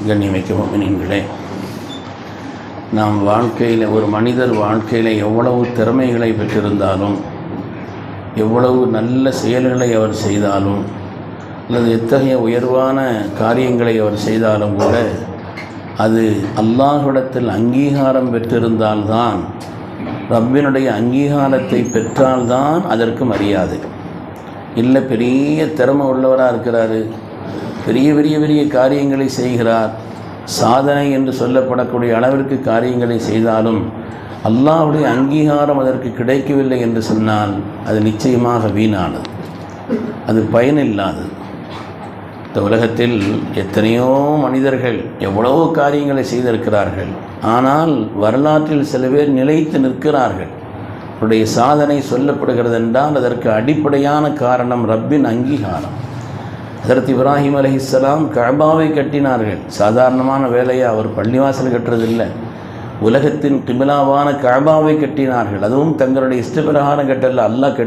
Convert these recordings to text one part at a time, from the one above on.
கண்ணியமிக்க முஃமினீன்களே, நாம் வாழ்க்கையில் ஒரு மனிதர் வாழ்க்கையில் எவ்வளவு திறமைகளை பெற்றிருந்தாலும், எவ்வளவு நல்ல செயல்களை அவர் செய்தாலும், அல்லது எத்தகைய உயர்வான காரியங்களை அவர் செய்தாலும் கூட அது அல்லாஹ்விடத்தில் அங்கீகாரம் பெற்றிருந்தால்தான், ரப்பினுடைய அங்கீகாரத்தை பெற்றால்தான் அதற்கு மரியாதை. இல்லை பெரிய திறமை உள்ளவராக இருக்கிறாரு, பெரிய பெரிய பெரிய காரியங்களை செய்கிறார், சாதனை என்று சொல்லப்படக்கூடிய அளவிற்கு காரியங்களை செய்தாலும் அல்லாஹ்வுடைய அங்கீகாரம் அதற்கு கிடைக்கவில்லை என்று சொன்னால் அது நிச்சயமாக வீணானது, அது பயனில்லாதது. இந்த உலகத்தில் எத்தனையோ மனிதர்கள் எவ்வளவோ காரியங்களை செய்திருக்கிறார்கள். ஆனால் வரலாற்றில் சில பேர் நிலைத்து நிற்கிறார்கள். அவருடைய சாதனை சொல்லப்படுகிறது என்றால் அதற்கு அடிப்படையான காரணம் ரப்பின் அங்கீகாரம். ஹஜ்ரத் இப்ராஹிம் அலைஹிஸ்ஸலாம் கஅபாவை கட்டினார்கள். சாதாரணமான வேலையை அவர் பள்ளிவாசல் கட்டுறதில்லை, உலகத்தின் கிபிலாவான கஅபாவை கட்டினார்கள். அதுவும் தங்களுடைய இஷ்டப்பிரகாரம் கட்டல, அல்லாஹ்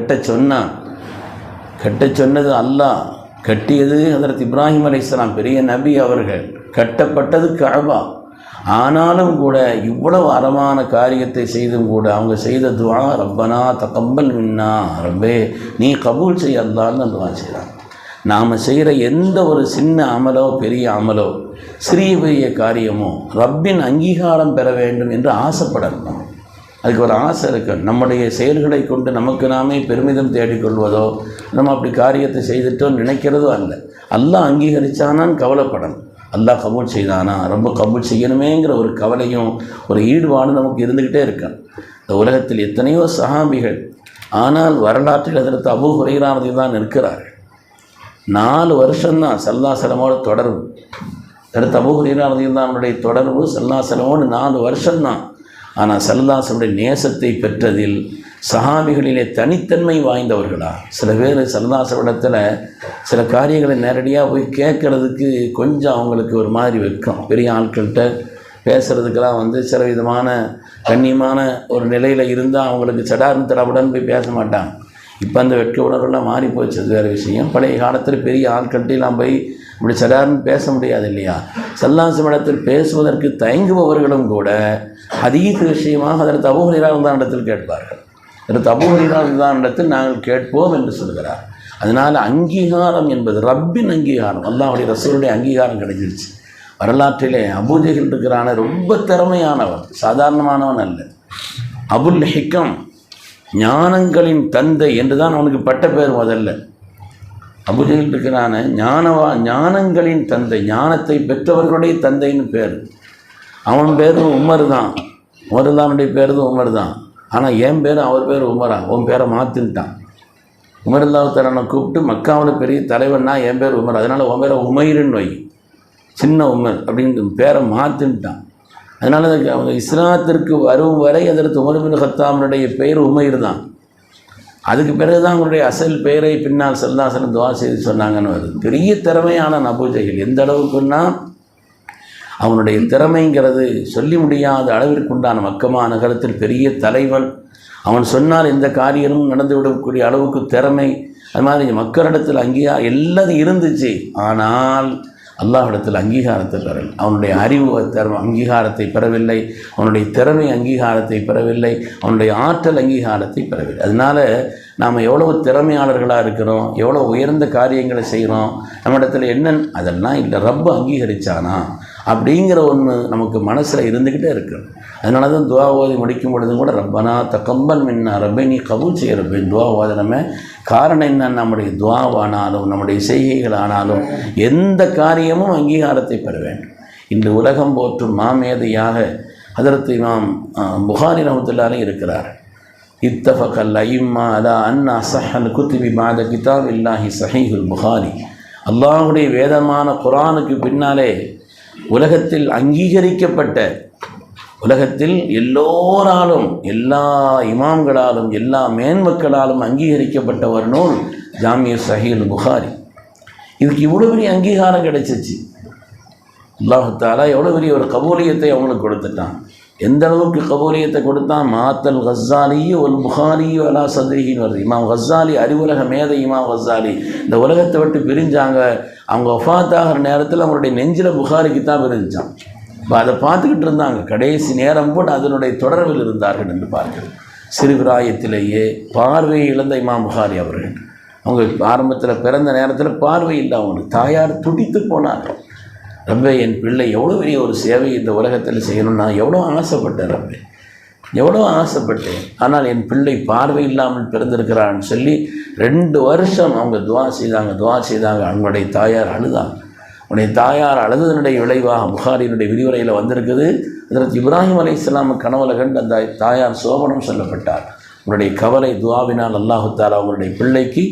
கட்ட சொன்னது அல்லாஹ், கட்டியது ஹஜ்ரத் இப்ராஹிம் அலைஹிஸ்ஸலாம், பெரிய நபி அவர்கள். கட்டப்பட்டது கஅபா. ஆனாலும் கூட இவ்வளவு அறமான காரியத்தை செய்தும் கூட அவங்க செய்த துஆ ரப்பனா தகப்பல் மின்னா, ரப்பே நீ கபூல் செய்ய அல்லாஹ்னு துஆ செய்கிறாங்க. நாம் செய்கிற எந்த ஒரு சின்ன அமலோ பெரிய அமலோ சிறிய பெரிய காரியமோ ரப்பின் அங்கீகாரம் பெற வேண்டும் என்று ஆசைப்படணும். அதுக்கு ஒரு ஆசை இருக்கு. நம்முடைய செயல்களை கொண்டு நமக்கு நாமே பெருமிதம் தேடிக்கொள்வதோ, நம்ம அப்படி காரியத்தை செய்துட்டோ நினைக்கிறதோ அல்ல. அல்லாஹ் அங்கீகரித்தானான்னு கவலைப்படணும். அல்லாஹ் கபூல் செய்தானா, ரொம்ப கபூல் செய்யணுமேங்கிற ஒரு கவலையும் ஒரு ஈடுபாடும் நமக்கு இருந்துக்கிட்டே இருக்கணும். இந்த உலகத்தில் எத்தனையோ சஹாபிகள், ஆனால் வரலாற்றில் ஹஜ்ரத் அபூ ஹுரைரா தான் இருக்கிறார்கள். 4 வருஷம்தான் ஸல்லல்லாஹு அலைஹி வஸல்லமோட தொடர்பு. ஹஜ்ரத் அபூ ஹுரைரா அவருடைய தொடர்பு ஸல்லல்லாஹு அலைஹி வஸல்லமோடு 4 வருஷம்தான். ஆனால் ஸல்லல்லாஹு அலைஹி வஸல்லம் நேசத்தை பெற்றதில் சஹாபிகளிலே தனித்தன்மை வாய்ந்தவர்களா. சில பேர் ஸல்லல்லாஹு அலைஹி வஸல்லம் சில காரியங்களை நேரடியாக போய் கேட்குறதுக்கு கொஞ்சம் அவங்களுக்கு ஒரு மாதிரி வெட்கம். பெரிய ஆட்கள்கிட்ட பேசுகிறதுக்கெல்லாம் சில விதமான கண்ணியமான ஒரு நிலையில் இருந்தால் அவங்களுக்கு சடார்னு தடவுடன் போய் பேச மாட்டாங்க. இப்போ அந்த வெட்க உணர்வுலாம் மாறி போச்சு, அது வேறு விஷயம். பழைய காலத்தில் பெரிய ஆட்கள்கிட்டலாம் போய் இப்படி சடார்னு பேச முடியாது இல்லையா. ஸல்லல்லாஹு அலைஹி வஸல்லம் பேசுவதற்கு தயங்குபவர்களும் கூட ஹதீஸ் விஷயமாக ஹஜ்ரத் அபூ ஹுரைரா இடத்தில் கேட்பார்கள். ஹஜ்ரத் அபூ ஹுரைரா இடத்தில் நாங்கள் கேட்போம் என்று சொல்கிறார். அதனால் அங்கீகாரம் என்பது ரப்பின் அங்கீகாரம், அல்லாஹ்வுடைய ரசூலுடைய அங்கீகாரம் கிடைச்சிருச்சு. வரலாற்றிலே அபூ ஜஹல் இருக்கிறான, ரொம்ப திறமையானவன், சாதாரணமானவன் அல்ல. அபுல் ஹிக்கம், ஞானங்களின் தந்தை என்று தான் அவனுக்கு பட்ட பேர். முதல்ல அபூ ஜஹல் இருக்கிறான ஞானங்களின் தந்தை, ஞானத்தை பெற்றவர்களுடைய தந்தைன்னு பேர். அவன் பேர் உமர் தான், உமர்தானுடைய பேர் உமர் தான். ஆனால் என் பேர் அவர் பேர் உமரா, உன் பேரை மாற்றின்ட்டான். உமர் அல்லாஹ் தஆலா கூப்பிட்டு மக்காவில் பெரிய தலைவன்னா என் பேர் உமர், அதனால் உன் பேரை உமைருன்னு வை, சின்ன உமர் அப்படின்னு பேரை மாற்றின்ட்டான். அதனால் அவங்க இஸ்லாத்திற்கு வரும் வரை அதற்கு உமர் பின் கத்தாபினுடைய பெயர் உமைர் தான். அதுக்கு பிறகு தான் அவங்களுடைய அசல் பெயரை பின்னால் ஸல்லல்லாஹு அலைஹி வஸல்லம் துஆ செய்து சொன்னாங்கன்னு வருது. பெரிய திறமையான அபூ ஜஹல். எந்த அளவுக்குன்னா அவனுடைய திறமைங்கிறது சொல்லி முடியாத அளவிற்குண்டான மக்கமா நகரத்தில் பெரிய தலைவன். அவன் சொன்னால் எந்த காரியமும் நடந்துவிடக்கூடிய அளவுக்கு திறமை. அது மாதிரி மக்களிடத்தில் எல்லாரும் இருந்துச்சு. ஆனால் அல்லாஹ்விடத்தில் அங்கீகாரத்தை பெறவில்லை. அவனுடைய அறிவு அங்கீகாரத்தை பெறவில்லை, அவனுடைய திறமை அங்கீகாரத்தை பெறவில்லை, அவனுடைய ஆற்றல் அங்கீகாரத்தை பெறவில்லை. அதனால் நாம் எவ்வளவு திறமையாளர்களாக இருக்கிறோம், எவ்வளோ உயர்ந்த காரியங்களை செய்கிறோம், நம்மிடத்தில் என்னன்னு அதெல்லாம் இல்லை, ரப்பு அங்கீகரித்தானா அப்படிங்கிற ஒன்று நமக்கு மனசில் இருந்துக்கிட்டே இருக்கு. அதனால தான் துஆ ஓதி முடிக்கும் பொழுதும் கூட ரப்பனா தகப்பல் மின்னா, ரப்பை நீ கபூல் செய்ய ரப்பை துஆ ஓதனமே. காரணம் என்ன, நம்முடைய துஆவானாலும் நம்முடைய செய்கைகளானாலும் எந்த காரியமும் அங்கீகாரத்தை பெற வேண்டும். இன்று உலகம் போற்றும் மாமேதையாக ஹஜ்ரத் இமாம் புகாரி ரஹ்மத்துல்லாஹி அலைஹி இருக்கிறார். இத்தஃபகல் அய்யிம்மா அலா அன்ன அஸஹல் குதுபி பஅத கிதாபில்லாஹி ஸஹீஹுல் புகாரி. அல்லாஹ்வுடைய வேதமான குர்ஆனுக்கு பின்னாலே உலகத்தில் அங்கீகரிக்கப்பட்ட, உலகத்தில் எல்லோராலும், எல்லா இமாம்களாலும், எல்லா மேன்மக்களாலும் அங்கீகரிக்கப்பட்ட ஒரு நூல் ஜாமிஉ ஸஹீஹுல் புகாரி. இதுக்கு இவ்வளோ பெரிய அங்கீகாரம் கிடைச்சிச்சு. அல்லாஹ் தஆலா எவ்வளோ பெரிய ஒரு கபூலியத்தை அவங்களுக்கு கொடுத்துட்டான். எந்த அளவுக்கு கபூலியத்தை கொடுத்தான். மாத்தல் கஸ்ஸாலியு ஒல் புகாரியு அலா சத்ரிஹின்னு வருது. இமாம் கஸ்ஸாலி அறிவுலக மேதை இமாம் கஸ்ஸாலி இந்த உலகத்தை விட்டு பிரிஞ்சாங்க. அவங்க வஃபாத்தாகிற நேரத்தில் அவங்களுடைய நெஞ்சில் புகாரி கிதாப் இருந்துச்சான். இப்போ அதை பார்த்துக்கிட்டு இருந்தாங்க. கடைசி நேரம் கூட அதனுடைய தொடர்பில் இருந்தார்கள் என்று பார்க்கிறோம். சிறுபிராயத்திலேயே பார்வையை இழந்த இமாம் புகாரி அவர்கள், அவங்க ஆரம்பத்தில் பிறந்த நேரத்தில் பார்வை இல்லை. அவங்களுக்கு தாயார் துடித்து போனார்கள். ரப்பே, என் பிள்ளை எவ்வளோ பெரிய ஒரு சேவை இந்த உலகத்தில் செய்யணும்னு நான் எவ்வளோ ஆசைப்பட்டேன் ரப்பே, எவ்வளோ ஆசைப்பட்டேன். ஆனால் என் பிள்ளை பார்வை இல்லாமல் பிறந்திருக்கிறான்னு சொல்லி 2 வருஷம் அவங்க துவா செய்தாங்க. அவங்களுடைய தாயார் அழுதாங்க. உன்னுடைய தாயார் அழுதனுடைய விளைவாக புகாரியினுடைய விரிவுரையில் வந்திருக்குது. அதற்கு இப்ராஹிம் அலைஹிஸ்ஸலாம் கனவுல கண்டு அந்த தாயார் சோபனம் சொல்லப்பட்டார். உங்களுடைய கவலை துவாவினால் அல்லாஹு தஆலா அவங்களுடைய பிள்ளைக்கு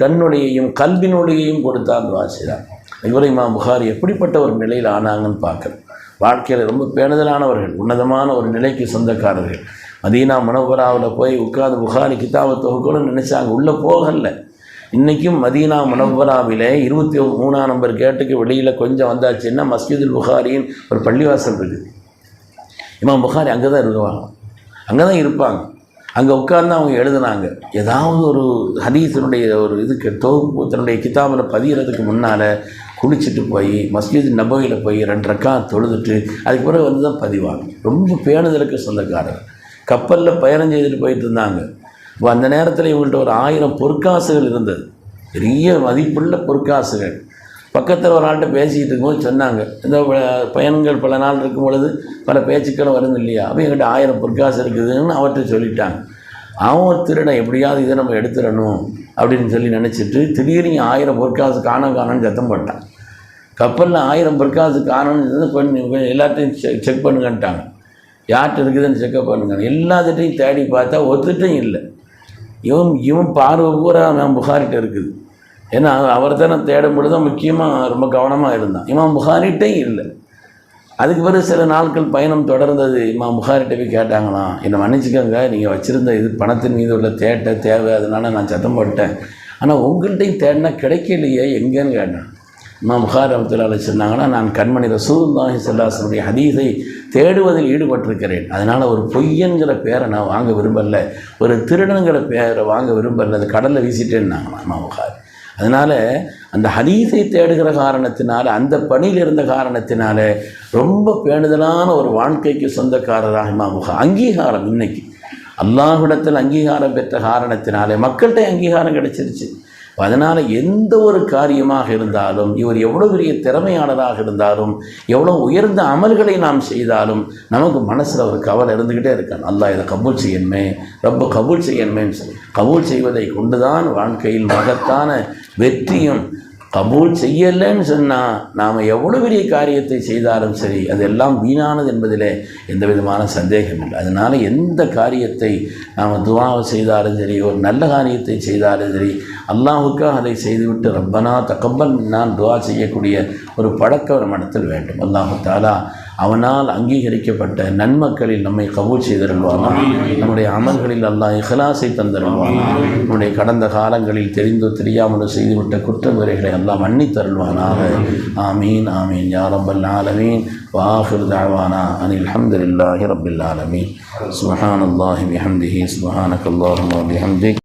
கண்ணுடையையும் கல்வினுடையையும் கொடுத்தார். துவா செய்தார். இப்ராஹிம் புகாரி எப்படிப்பட்ட ஒரு நிலையில் ஆனாங்கன்னு பார்க்குறோம். வாழ்க்கையில் ரொம்ப பேணுதலானவர்கள், உன்னதமான ஒரு நிலைக்கு சொந்தக்காரர்கள். மதீனா முனவ்வராவில் போய் உட்கார்ந்து புகாரி கிதாபை தொகுக்கணும்னு நினச்சாங்க. உள்ளே போகலை. இன்றைக்கும் மதீனா முனவ்வராவிலே 23ஆம் நம்பர் கேட்டுக்கு வெளியில் கொஞ்சம் வந்தாச்சுன்னா மஸ்ஜிதுல் புகாரின்னு ஒரு பள்ளிவாசல் இருக்குது. இமாம் புகாரி அங்கே தான் இருப்பாங்க. அங்கே உட்கார்ந்து அவங்க எழுதுனாங்க. ஏதாவது ஒரு ஹதீஸினுடைய ஒரு இதுக்கு தொகுப்பு தன்னுடைய கிதாபில் பதிகிறதுக்கு முன்னால் குளிச்சுட்டு போய் மஸ்ஜித் நபவியில் போய் 2 ரக்காத் தொழுதுட்டு அதுக்கு பிறகு வந்து தான் பதிவாங்க. ரொம்ப பேணுதலுக்கு சொந்தக்காரர். கப்பலில் பயணம் செய்துட்டு போயிட்டு இருந்தாங்க. இப்போ அந்த நேரத்தில் இவங்கள்ட்ட ஒரு 1000 பொற்காசுகள் இருந்தது, பெரிய மதிப்புள்ள பொற்காசுகள். பக்கத்தில் ஒரு ஆள்கிட்ட பேசிக்கிட்டு இருக்கும்போது சொன்னாங்க, இந்த பயணங்கள் பல நாள் இருக்கும் பொழுது பல பேச்சுக்களும் வருது இல்லையா, அப்போ எங்கிட்ட 1000 பொற்காசு இருக்குதுன்னு அவர்கிட்ட சொல்லிட்டாங்க. அவன் ஒரு திருடன், எப்படியாவது இதை நம்ம எடுத்துடணும் அப்படின்னு சொல்லி நினச்சிட்டு திடீர்னு 1000 பொற்காசு காணோன்னு சத்தம் போட்டான். கப்பலில் 1000 பொற்காசு காணோன்னு கொஞ்சம் எல்லாத்தையும் செக் பண்ணுங்கன்ட்டாங்க. யார்கிட்ட இருக்குதுன்னு செக்கப் பண்ணுங்க. எல்லாத்திட்டையும் தேடி பார்த்தா ஒத்துட்டும் இல்லை. இவன் பார்வை பூரா இமாம் புகாரிட்ட இருக்குது. ஏன்னா அவர் தானே தேடும் பொழுது தான் முக்கியமாக ரொம்ப கவனமாக இருந்தான். இமாம் புகாரிட்டையும் இல்லை. அதுக்கு பிறகு சில நாட்கள் பயணம் தொடர்ந்தது. இமாம் புகாரிட்ட போய் கேட்டாங்களாம், என்னை மன்னிச்சுக்கோங்க, நீங்கள் வச்சுருந்த இது பணத்தின் மீது உள்ள தேவை, அதனால் நான் சத்தம் போட்டேன். ஆனால் உங்கள்கிட்டையும் தேடினா கிடைக்கலையே, எங்கேன்னு கேட்டேன். இமாம் புகாரி ரஹ்மத்துல்லாஹி சொன்னாங்கன்னா, நான் கண்மணி ரசூலுல்லாஹி ஸல்லல்லாஹு அலைஹி வஸல்லம் ஹதீஸை தேடுவதில் ஈடுபட்டிருக்கிறேன். அதனால் ஒரு பொய்யன்கிற பேரை நான் வாங்க விரும்பலை, ஒரு திருடனுங்கிற பேரை வாங்க விரும்பலை, அது கடலில் வீசிட்டேன்னாங்களாம் இமாம் புகாரி. அதனால் அந்த ஹதீஸை தேடுகிற காரணத்தினால, அந்த பணியில் இருந்த காரணத்தினால ரொம்ப பேணுதலான ஒரு வாழ்க்கைக்கு சொந்தக்காரராக இமாம் புகாரி. அங்கீகாரம் இன்னைக்கு அல்லாஹ்விடத்தில் அங்கீகாரம் பெற்ற காரணத்தினாலே மக்கள்கிட்ட அங்கீகாரம் கிடைச்சிருச்சு. அதனால் எந்த ஒரு காரியமாக இருந்தாலும், இவர் எவ்வளோ பெரிய திறமையாளராக இருந்தாலும், எவ்வளோ உயர்ந்த அமல்களை நாம் செய்தாலும் நமக்கு மனசில் ஒரு கவலை இருந்துக்கிட்டே இருக்கான். அல்லாஹ் இதை கபூல் செய்யணுமே, ரொம்ப கபூல் செய்யணுமேன்னு சொல்லி கபூல் செய்வதை கொண்டு தான் வாழ்க்கையில் மகத்தான வெற்றியும். கபூல் செய்யலைன்னு சொன்னால் நாம் எவ்வளோ பெரிய காரியத்தை செய்தாலும் சரி, அதெல்லாம் வீணானது என்பதிலே எந்த விதமான சந்தேகம் இல்லை. அதனால் எந்த காரியத்தை நாம் துஆவை செய்தாலும் சரி, ஒரு நல்ல காரியத்தை செய்தாலும் சரி, அல்லாஹுக்காக அதை செய்துவிட்டு ரப்பனா தக்கப்பல் நான் துஆ செய்யக்கூடிய ஒரு பழக்கம் ஒரு மனத்தில் வேண்டும். அல்லாஹு தஆலா அவனால் அங்கீகரிக்கப்பட்ட நன்மக்களில் நம்மை கபூல் செய்தருள்வானா. நம்முடைய அமல்களில் அல்லாஹ் இஹ்லாஸை தந்தருள்வானா. நம்முடைய கடந்த காலங்களில் தெரிந்தோ தெரியாமலோ செய்துவிட்ட குற்றமுறைகளை அல்லாஹ் மன்னித்தருள்வானாக. ஆமீன் ஆமீன் யா ரப்பல் ஆலமீன். வஆகிரு தஅவானா அனில் ஹம்துலில்லாஹி ரப்பில் ஆலமீன். சுப்ஹானல்லாஹி பிஹம்திஹி சுப்ஹானக்கல்லாஹும்ம வபிஹம்திக்.